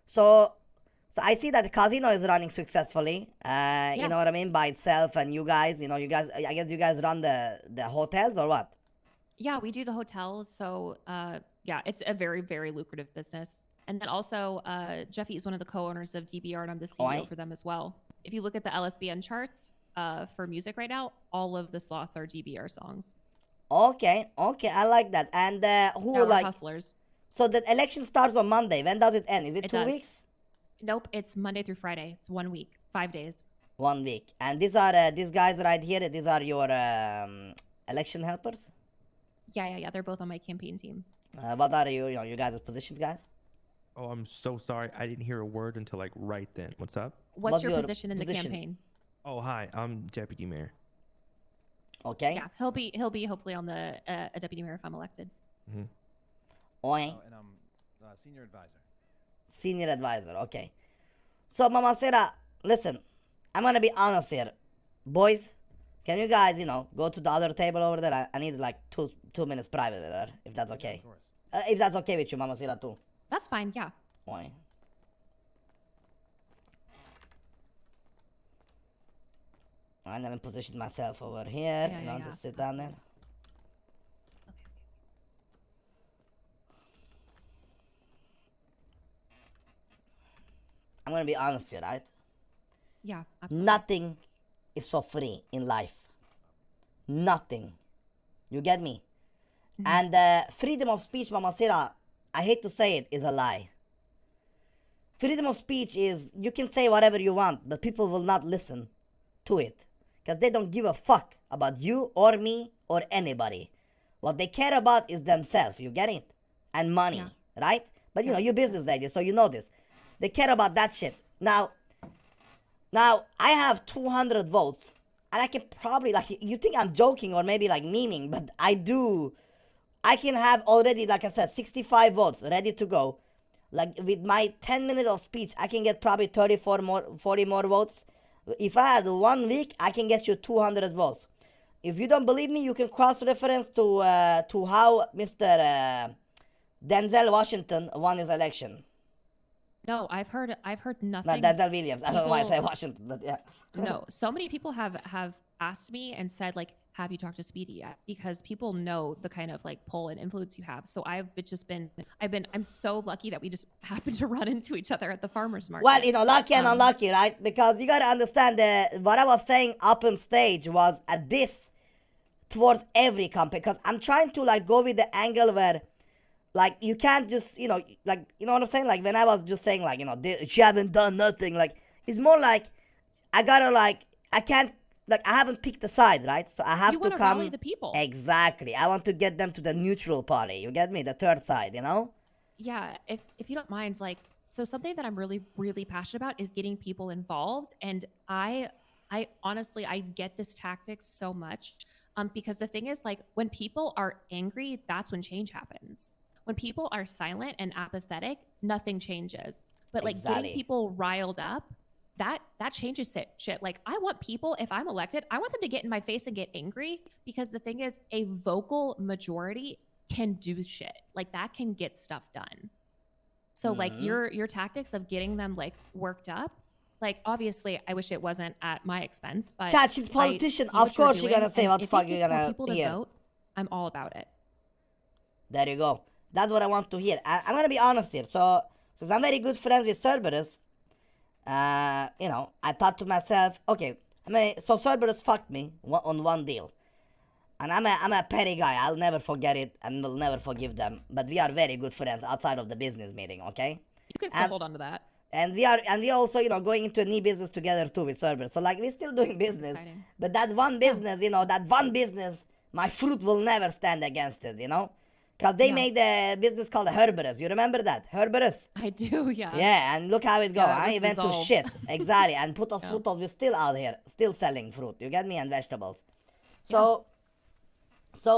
So, so I see that the casino is running successfully. Yeah. You know what I mean, by itself, and you guys, I guess you guys run the hotels or what? Yeah, we do the hotels. So, yeah, it's a very, very lucrative business. And then also, Jeffy is one of the co-owners of DBR, and I'm the CEO Oi. for them as well. If you look at the LSBN charts for music right now, all of the slots are DBR songs. Okay, okay, I like that. And Yeah, who we're like? hustlers. So the election starts on Monday. When does it end? Is it It two does. weeks? Nope, it's Monday through Friday. It's 1 week, 5 days. 1 week. And these guys right here. These are your election helpers. Yeah. They're both on my campaign team. What are you guys' positions, guys? Oh, I'm so sorry. I didn't hear a word until like right then. What's up? What's your position in the campaign? Oh, hi. I'm deputy mayor. Okay. Yeah, he'll be hopefully on the a deputy mayor if I'm elected. Mm-hmm. Oi. Oh, and I'm senior advisor. Senior advisor. Okay. So, Mama Sarah, listen. I'm gonna be honest here, boys. Can you guys, go to the other table over there? I need like 2 minutes private with her, if that's okay. Of course. If that's okay with you, Mama Sarah, too. That's fine. Yeah. Oi. I'm gonna position myself over here. Yeah. Just sit down there. Okay. I'm gonna be honest here, right? Yeah, absolutely. Nothing is so free in life. Nothing. You get me? And freedom of speech, Mama Sarah, I hate to say it, is a lie. Freedom of speech is you can say whatever you want, but people will not listen to it. Because they don't give a fuck about you or me or anybody. What they care about is themselves, you get it? And money, right? But you're business lady, so you know this. They care about that shit. Now, I have 200 votes, and I can probably, you think I'm joking or maybe memeing, but I do. I can have already, like I said, 65 votes ready to go. Like, with my 10 minutes of speech, I can get probably 40 more votes. If I had 1 week, I can get you 200 votes. If you don't believe me, you can cross-reference to how Mr. Denzel Washington won his election. No, I've heard nothing. Not Denzel Williams. I don't know why I say Washington, but yeah. No, so many people have asked me and said, like, have you talked to Speedy yet? Because people know the kind of pull and influence you have. So I'm so lucky that we just happened to run into each other at the farmer's market. Well, lucky and unlucky, right? Because you gotta understand that what I was saying up on stage was a diss towards every company. Because I'm trying to go with the angle where you can't just, you know what I'm saying? When I was just saying, she haven't done nothing. It's more I gotta, I can't, I haven't picked a side, right? So I have you to come. come. Rally the people. Exactly. I want to get them to the neutral party. You get me? The third side, Yeah. If you don't mind, so something that I'm really, really passionate about is getting people involved. And I honestly, I get this tactic so much. Because the thing is, when people are angry, that's when change happens. When people are silent and apathetic, nothing changes. But getting people riled up, that changes shit. I want people, if I'm elected, I want them to get in my face and get angry, because the thing is, a vocal majority can do shit. That can get stuff done. So your tactics of getting them worked up, obviously I wish it wasn't at my expense, but Chad, she's a politician. Of course you're gonna say what the fuck you're gonna hear. Vote, I'm all about it. There you go. That's what I want to hear. I'm gonna be honest here. So, since I'm very good friends with Cerberus, I thought to myself, okay, so Cerberus fucked me on one deal. And I'm a petty guy. I'll never forget it and will never forgive them. But we are very good friends outside of the business meeting, okay? You can still hold on to that. And we also, going into a new business together too with Cerberus. So we're still doing business. Exciting. But that one business, my fruit will never stand against it, Because they made a business called Herberus. You remember that? Herberus. I do, yeah. Yeah, and look how it goes. It went to shit. Exactly. And Putos Frutos, we're still out here, still selling fruit. You get me? And vegetables. So,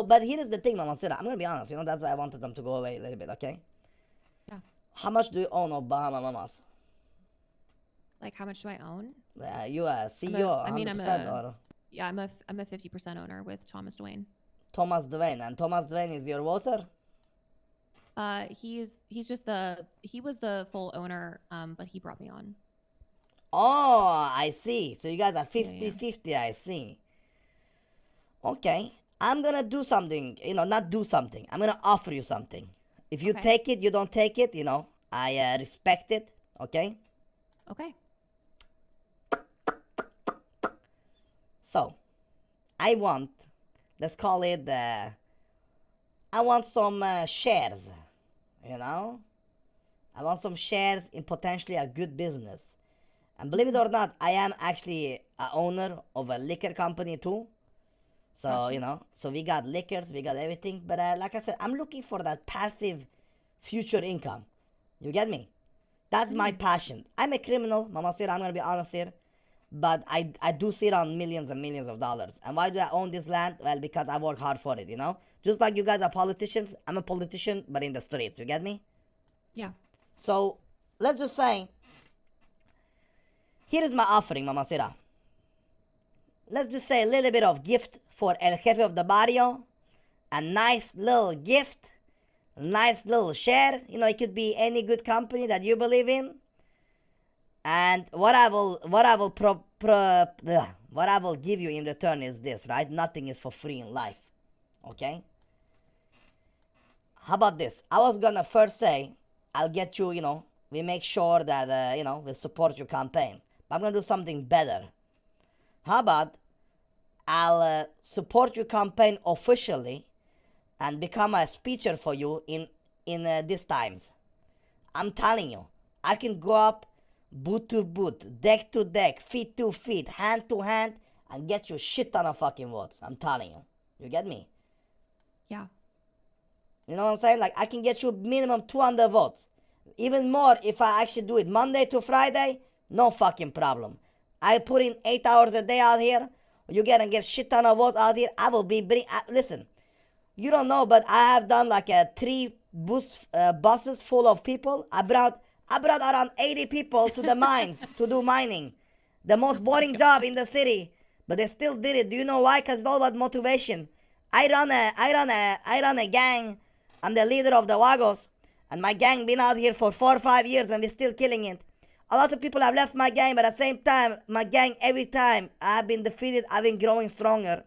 but here is the thing, Mama Sira. I'm going to be honest. That's why I wanted them to go away a little bit, okay? Yeah. How much do you own of Bahama Mamas? How much do I own? You a CEO, I'm a 50% owner with Thomas Dwayne. Thomas Dwayne. And Thomas Dwayne is your voter? He's just he was the full owner, but he brought me on. Oh, I see. So you guys are 50-50, yeah. I see. Okay. I'm gonna do something, not do something. I'm gonna offer you something. If you Okay. take it, you don't take it, I respect it, okay? Okay. So, I want, let's call it, I want some shares, I want some shares in potentially a good business. And believe it or not, I am actually a owner of a liquor company too. So, Gotcha. so we got liquors, we got everything. But like I said, I'm looking for that passive future income. You get me? That's my passion. I'm a criminal, Mama Sira, I'm going to be honest here. But I do sit on millions and millions of dollars. And why do I own this land? Well, because I work hard for it, Just like you guys are politicians, I'm a politician, but in the streets. You get me? Yeah. So, let's just say, here is my offering, Mama Sira. Let's just say a little bit of gift for El Jefe of the Barrio. A nice little gift. Nice little share. It could be any good company that you believe in. And what I will give you in return is this, right? Nothing is for free in life. Okay? How about this? I was gonna first say, I'll get you, we make sure that, we support your campaign. But I'm gonna do something better. How about I'll support your campaign officially and become a speaker for you in these times. I'm telling you, I can go up boot to boot, deck to deck, feet to feet, hand to hand, and get you shit ton of fucking votes. I'm telling you. You get me? Yeah. You know what I'm saying? Like, I can get you minimum 200 votes. Even more if I actually do it Monday to Friday, no fucking problem. I put in 8 hours a day out here. You gonna get shit ton of votes out here. I will be listen, you don't know, but I have done like 3 buses full of people. I brought around 80 people to the mines to do mining. The most boring job in the city, but they still did it. Do you know why? Cause it's all about motivation. I run a gang. I'm the leader of the VAGOS, and my gang been out here for 4 or 5 years, and we're still killing it. A lot of people have left my gang, but at the same time, my gang, every time I've been defeated, I've been growing stronger.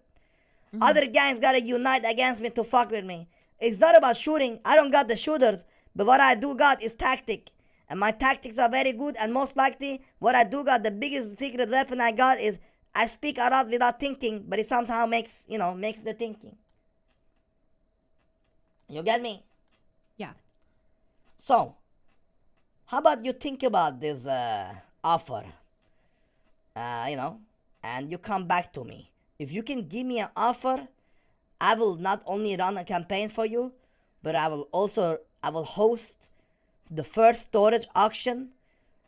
Other gangs gotta unite against me to fuck with me. It's not about shooting. I don't got the shooters, but what I do got is tactic. And my tactics are very good, and most likely, what I do got, the biggest secret weapon I got is I speak out without thinking, but it somehow makes the thinking. You get me? Yeah. So, how about you think about this offer, and you come back to me. If you can give me an offer, I will not only run a campaign for you, but I will host the first storage auction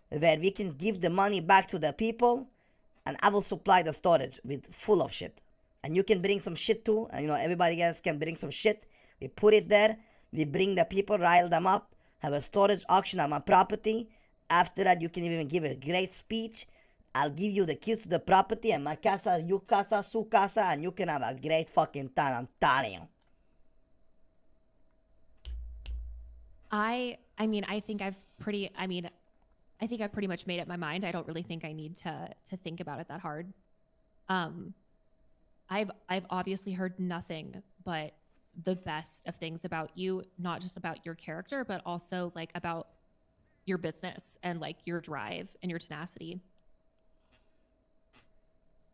where we can give the money back to the people, and I will supply the storage with full of shit. And you can bring some shit too, and everybody else can bring some shit. We put it there, we bring the people, rile them up, have a storage auction on my property. After that, you can even give a great speech. I'll give you the keys to the property, and my casa, you casa, su casa, and you can have a great fucking time. I'm telling you. I think I've pretty much made up my mind. I don't really think I need to think about it that hard. I've obviously heard nothing but the best of things about you, not just about your character, but also like about your business and like your drive and your tenacity.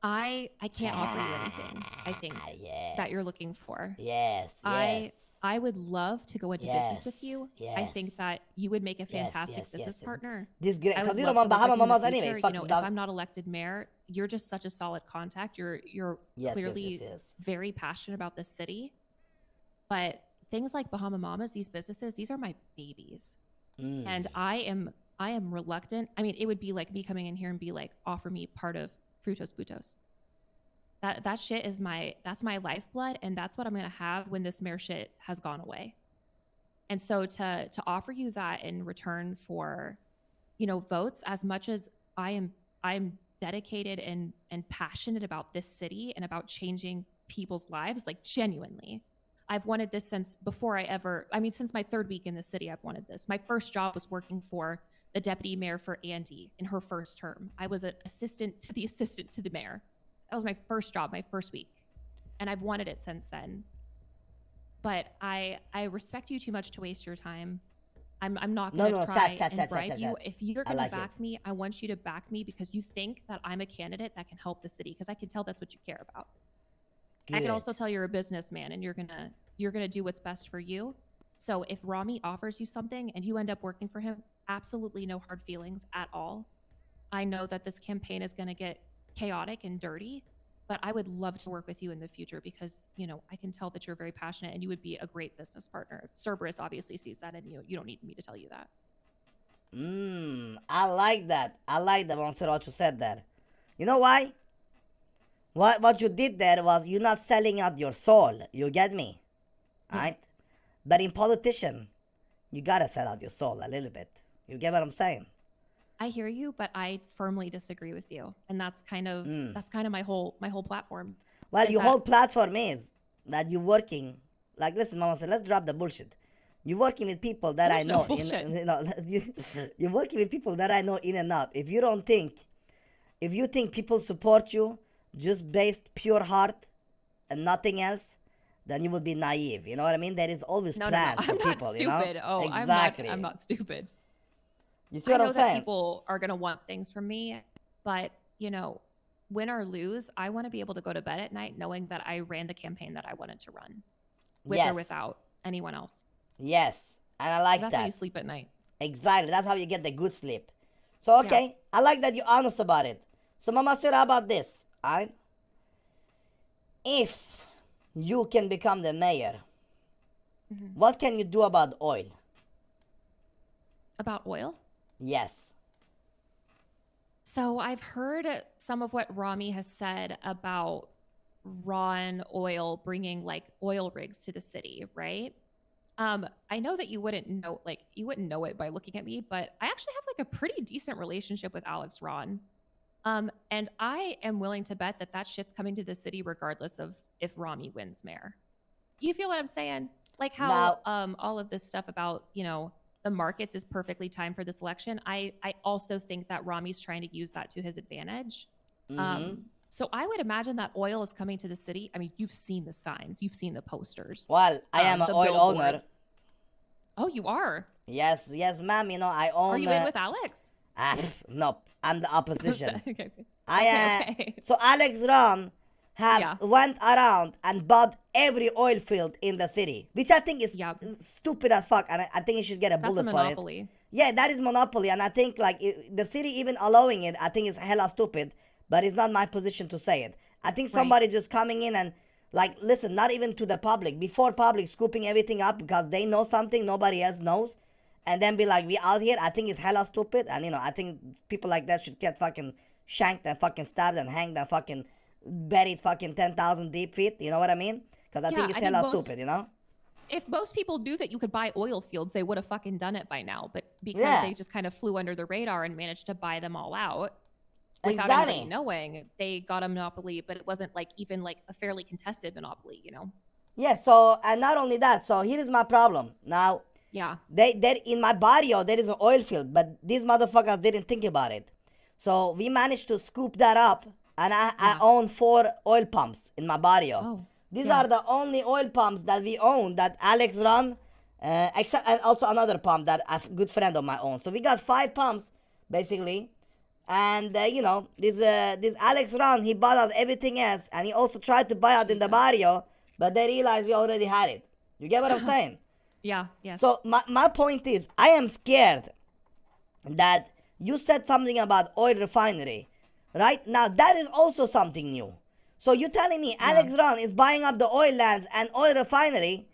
I can't offer you anything, I think, that you're looking for. Yes. I would love to go into business with you. I think that you would make a fantastic business partner. This great, I would because love to work with you in the anyway. future. You know, if I'm not elected mayor, you're just such a solid contact. You're clearly very passionate about this city. But things like Bahama Mamas, these businesses, these are my babies. And I am reluctant. I mean, it would be like me coming in here and be like, offer me part of Frutos Putos. That shit is that's my lifeblood, and that's what I'm gonna have when this mayor shit has gone away. And so to offer you that in return for, votes, as much as I'm dedicated and passionate about this city and about changing people's lives, like genuinely, I've wanted this since before since my 3rd week in the city, I've wanted this. My first job was working for the deputy mayor for Andy in her first term. I was an assistant to the mayor. That was my first job, my first week. And I've wanted it since then. But I respect you too much to waste your time. I'm not going to try and bribe you. If you're going to back me, I want you to back me because you think that I'm a candidate that can help the city, because I can tell that's what you care about. Good. I can also tell you're a businessman and you're gonna do what's best for you. So if Rami offers you something and you end up working for him, absolutely no hard feelings at all. I know that this campaign is gonna get chaotic and dirty, but I would love to work with you in the future because, you know, I can tell that you're very passionate and you would be a great business partner. Cerberus obviously sees that in you. You don't need me to tell you that. I like that. I like that, Monserrat, you said that. You know why? What you did there was you're not selling out your soul. You get me? Right? But in politician, you gotta sell out your soul a little bit. You get what I'm saying? I hear you, but I firmly disagree with you. And that's kind of my whole platform. Well, your whole platform is that you're working, like, listen, Mama said, let's drop the bullshit. You're working with people that I know. You're working with people that I know in and out. If you think people support you just based pure heart and nothing else, then you would be naive. You know what I mean? There is always plans for people, you know? Oh, exactly. I'm not stupid. You see what I'm saying? I know that people are going to want things from me, but, you know, win or lose, I want to be able to go to bed at night knowing that I ran the campaign that I wanted to run, with or without anyone else. Yes, and I like that's that. That's how you sleep at night. Exactly. That's how you get the good sleep. So, okay, I like that you're honest about it. So, Mama said, how about this? If you can become the mayor, what can you do about oil? About oil? Yes. So I've heard some of what Rami has said about Ron Oil bringing like oil rigs to the city, right? I know that you wouldn't know it by looking at me, but I actually have like a pretty decent relationship with Alex Ron. And I am willing to bet that shit's coming to the city regardless of if Rami wins mayor. You feel what I'm saying? Like how all of this stuff about, you know, the markets is perfectly timed for this election. I also think that Rami's trying to use that to his advantage. So I would imagine that oil is coming to the city. I mean, you've seen the signs. You've seen the posters. Well, I am an oil owner. Oh, you are? Yes, ma'am. You know, I own... Are you in with Alex? No, I'm the opposition. Okay. So Alex Ron went around and bought every oil field in the city, which I think is stupid as fuck, and I think he should get a bullet for it. Yeah, that is monopoly, and I think like the city even allowing it, I think is hella stupid. But it's not my position to say it. I think somebody just coming in and like, listen, not even to the public, before public scooping everything up because they know something nobody else knows, and then be like, we out here, I think it's hella stupid. And you know, I think people like that should get fucking shanked and fucking stabbed and hanged and fucking buried fucking 10,000 deep feet. You know what I mean? Because I think it's hella stupid, you know? If most people knew that you could buy oil fields, they would have fucking done it by now. But because they just kind of flew under the radar and managed to buy them all out, without anybody knowing, they got a monopoly, but it wasn't like even like a fairly contested monopoly, you know? Yeah, so, and not only that, so here is my problem. Now, they in my barrio, there is an oil field, but these motherfuckers didn't think about it. So we managed to scoop that up, and I own 4 oil pumps in my barrio. These are the only oil pumps that we own that Alex run, except, and also another pump that a good friend of mine owns. So we got 5 pumps, basically. And, you know, this Alex Ron, he bought out everything else. And he also tried to buy out in the barrio. But they realized we already had it. You get what I'm saying? Yeah. So my point is, I am scared that you said something about oil refinery. Right? Now, that is also something new. So you're telling me Alex Ron is buying up the oil lands and oil refinery.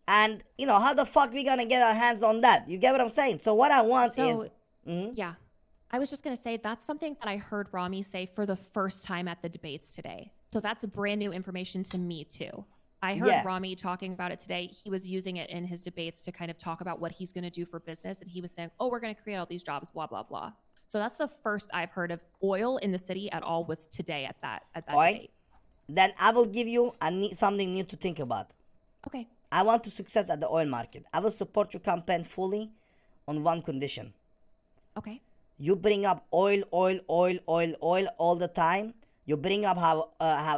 And, you know, how the fuck we gonna get our hands on that? You get what I'm saying? So what I want is... Yeah. I was just going to say that's something that I heard Rami say for the first time at the debates today. So that's brand new information to me too. I heard Rami talking about it today. He was using it in his debates to kind of talk about what he's going to do for business. And he was saying, oh, we're going to create all these jobs, blah, blah, blah. So that's the first I've heard of oil in the city at all was today at that debate. Then I will give you something new to think about. Okay. I want to success at the oil market. I will support your campaign fully on one condition. Okay. You bring up oil all the time. You bring up how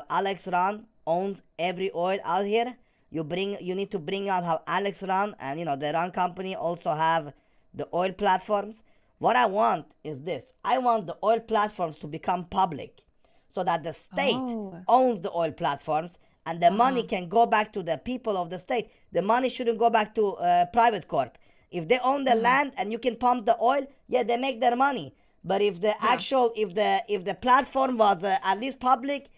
Alex Ron owns every oil out here. You need to bring out how Alex Ron and the Ron company also have the oil platforms. What I want is this. I want the oil platforms to become public so that the state owns the oil platforms and the money can go back to the people of the state. The money shouldn't go back to private corp. If they own the land and you can pump the oil, yeah, they make their money. But if the if the platform was at least public,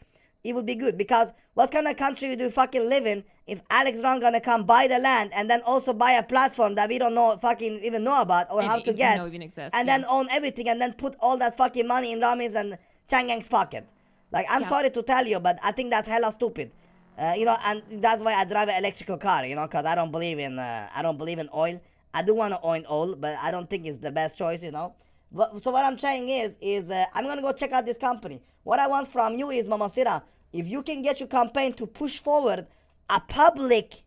it would be good. Because what kind of country do we fucking live in if Alex Ron gonna come buy the land and then also buy a platform that we don't know fucking even know about or how to get, even exists, and then own everything and then put all that fucking money in Rami's and Changang's pocket? Like, I'm sorry to tell you, but I think that's hella stupid. And that's why I drive an electrical car, because I don't believe in oil. I do want to own oil, but I don't think it's the best choice, So what I'm saying is I'm going to go check out this company. What I want from you is, Mama Sira, if you can get your campaign to push forward a public,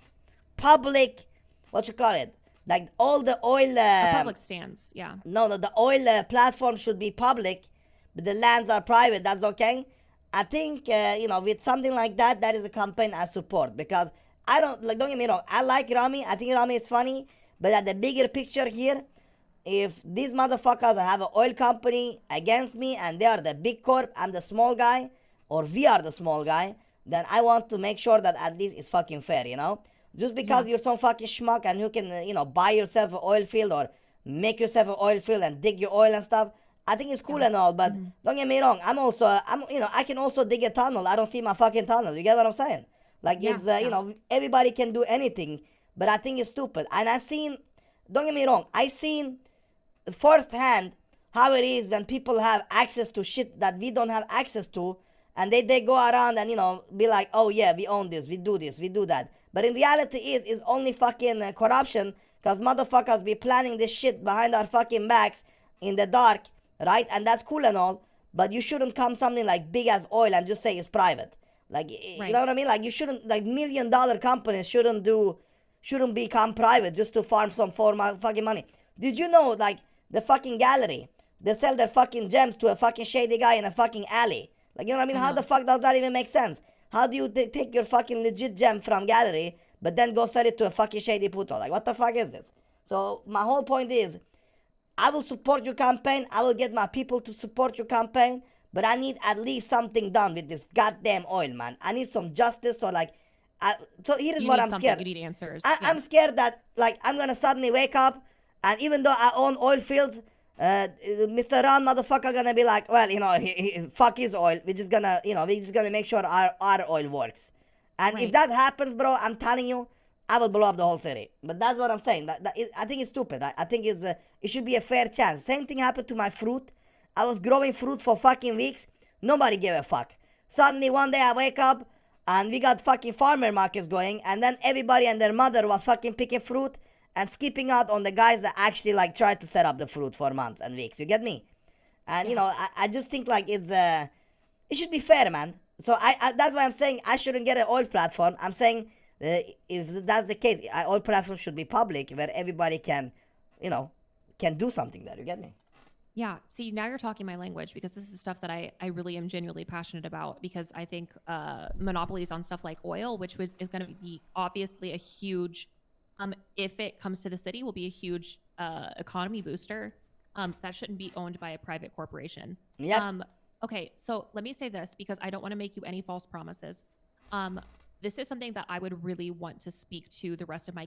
what you call it? Like all the oil... a public stance, yeah. No, the oil platform should be public, but the lands are private. That's okay. I think, with something like that, that is a campaign I support. Because don't get me wrong, I like Rami. I think Rami is funny. But at the bigger picture here, if these motherfuckers have an oil company against me and they are the big corp, I'm the small guy, or we are the small guy, then I want to make sure that at least it's fucking fair, Just because you're some fucking schmuck and you can, buy yourself an oil field or make yourself an oil field and dig your oil and stuff, I think it's cool and all, but don't get me wrong, I can also dig a tunnel. I don't see my fucking tunnel. You get what I'm saying? Like, it's, everybody can do anything, but I think it's stupid. And don't get me wrong, I seen firsthand how it is when people have access to shit that we don't have access to, and they go around and, be like, oh yeah, we own this, we do that. But in reality it's only fucking corruption, because motherfuckers be planning this shit behind our fucking backs in the dark, right? And that's cool and all, but you shouldn't come something like big as oil and just say it's private. Like, you know what I mean? Like, you shouldn't, like, $1 million companies shouldn't become private just to farm some fucking money. Did you know, like, the fucking gallery, they sell their fucking gems to a fucking shady guy in a fucking alley? Like, you know what I mean? How the fuck does that even make sense? How do you take your fucking legit gem from gallery, but then go sell it to a fucking shady puto? Like, what the fuck is this? So, my whole point is, I will support your campaign. I will get my people to support your campaign. But I need at least something done with this goddamn oil, man. I need some justice. So, like, so here is what I'm scared. You need answers. I'm scared that, like, I'm gonna suddenly wake up, and even though I own oil fields, Mr. Ron motherfucker gonna be like, well, fuck his oil. We're just gonna make sure our oil works. And if that happens, bro, I'm telling you, I will blow up the whole city. But that's what I'm saying. I think it's stupid. I think it should be a fair chance. Same thing happened to my fruit. I was growing fruit for fucking weeks. Nobody gave a fuck. Suddenly one day I wake up and we got fucking farmer markets going, and then everybody and their mother was fucking picking fruit and skipping out on the guys that actually like tried to set up the fruit for months and weeks. You get me? And I just think like it should be fair, man. So I that's why I'm saying I shouldn't get an oil platform. I'm saying if that's the case, oil platform should be public where everybody can do something there. You get me? Yeah. See, now you're talking my language, because this is stuff that I really am genuinely passionate about, because I think monopolies on stuff like oil, which is going to be obviously a huge, if it comes to the city, will be a huge economy booster. That shouldn't be owned by a private corporation. Yeah. Okay. So let me say this, because I don't want to make you any false promises. This is something that I would really want to speak to the rest of my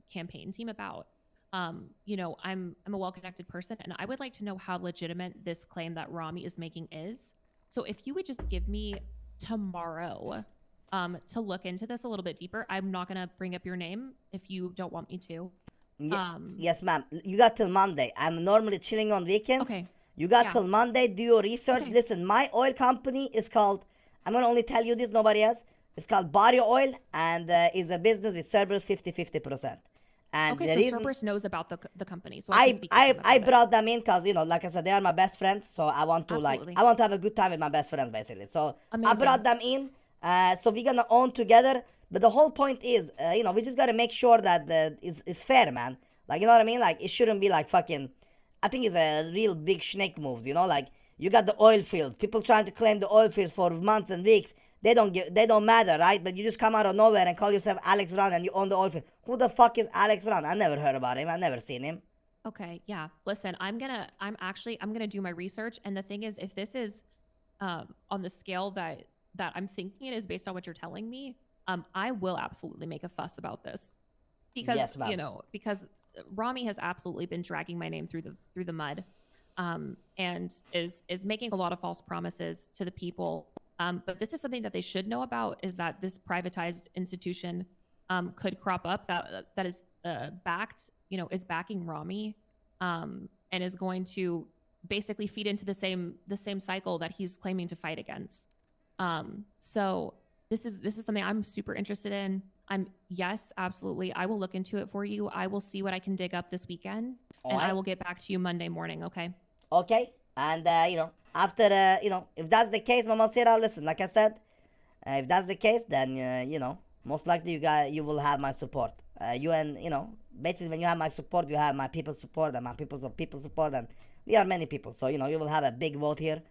campaign team about. I'm a well-connected person, and I would like to know how legitimate this claim that Rami is making is. So if you would just give me tomorrow to look into this a little bit deeper. I'm not going to bring up your name if you don't want me to. Yes, ma'am. You got till Monday. I'm normally chilling on weekends. Okay. You got till Monday. Do your research. Okay. Listen, my oil company is called, I'm going to only tell you this, nobody else. It's called Barrio Oil, and is a business with Cerberus 50%. And okay, so Cerberus knows about the company. So I brought them in because, like I said, they are my best friends. So I want to I want to have a good time with my best friends, basically. So amazing. I brought them in. So we're going to own together. But the whole point is, you know, we just gotta make sure that it's fair, man. Like, you know what I mean? Like, it shouldn't be like fucking. I think it's a real big snake moves, you know? Like, you got the oil fields. People trying to claim the oil fields for months and weeks. They don't matter, right? But you just come out of nowhere and call yourself Alex Run and you own the oil field. Who the fuck is Alex Run? I never heard about him. I never seen him. Okay, yeah. Listen, I'm gonna do my research, and the thing is, if this is on the scale that I'm thinking it is based on what you're telling me, I will absolutely make a fuss about this because Yes, ma'am. you know, because Rami has absolutely been dragging my name through the mud, and is making a lot of false promises to the people. But this is something that they should know about, is that this privatized institution could crop up that is backed, you know, is backing Rami, and is going to basically feed into the same cycle that he's claiming to fight against. So this is something I'm super interested in. Yes, absolutely. I will look into it for you. I will see what I can dig up this weekend, and I will get back to you Monday morning. Okay. Okay. And, you know, after, you know, if that's the case, Mama Sierra, listen, like I said, if that's the case, then, you know, most likely you will have my support. You and, you know, basically when you have my support, you have my people's support and my people's support, and we are many people. So, you know, you will have a big vote here.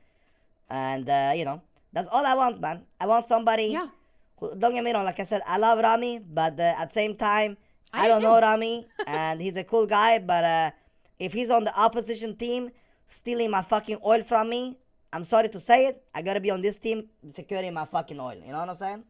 And, you know, that's all I want, man. I want somebody. Yeah. Who, don't get me wrong, like I said, I love Rami, but at the same time, I do don't too. know Rami, and he's a cool guy, but if he's on the opposition team, stealing my fucking oil from me, I'm sorry to say it, I gotta be on this team securing my fucking oil. You know what I'm saying?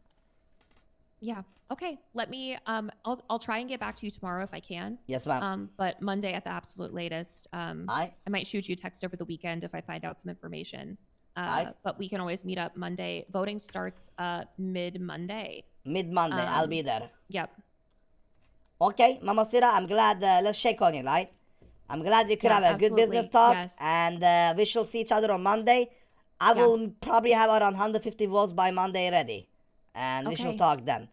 Yeah. Okay. Let me. I'll try and get back to you tomorrow if I can. Yes, ma'am. But Monday at the absolute latest. Aye. I might shoot you a text over the weekend if I find out some information. Aye. But we can always meet up Monday. Voting starts mid-Monday. Mid-Monday, I'll be there. Yep. Okay, Mama Sira, I'm glad, let's shake on it, right? I'm glad we could Yeah, have a good business absolutely. talk, Yes. and we shall see each other on Monday. I Yeah. will probably have around 150 votes by Monday ready, and we shall Okay. talk then.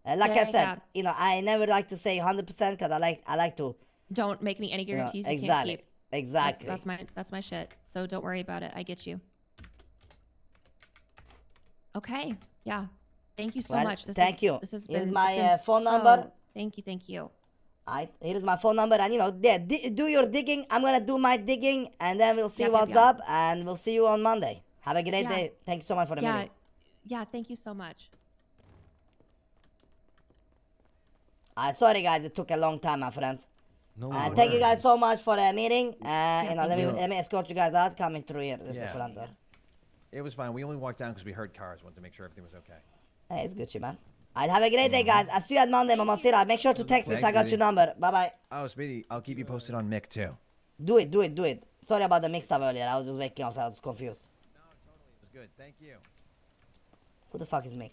Like I Yeah, said, yeah. you know, I never like to say 100% because I like to, Don't make me any you know, guarantees you can't exactly, keep. exactly. That's my shit. So don't worry about it. I get you. Okay. Yeah. Thank you so Well, much. thank you. This has Here's been my, it's been phone number. Thank you. Thank you. Alright, here's my phone number, and you know, yeah, do your digging. I'm gonna do my digging, and then we'll see Yep, what's yep, yep. up, and we'll see you on Monday. Have a great Yeah. day. Thank you so much for the Yeah. meeting. Yeah. Thank you so much. Sorry guys, it took a long time, my friends. No Thank you guys worries. so much for the meeting. You know, thank you. let me escort you guys out. Coming through here. This is the Yeah. front door. It was fine. We only walked down because we heard cars. Wanted to make sure everything was okay. Hey, it's Gucci, man. Alright, have a great day, guys. I'll see you at Monday, Mama Sira. Make sure to text me so I got your number. Bye bye. Oh, Speedy, I'll keep you posted on Mick too. Do it. Sorry about the mix up earlier. I was just waking up, so I was confused. No, totally. It was good. Thank you. Who the fuck is Mick?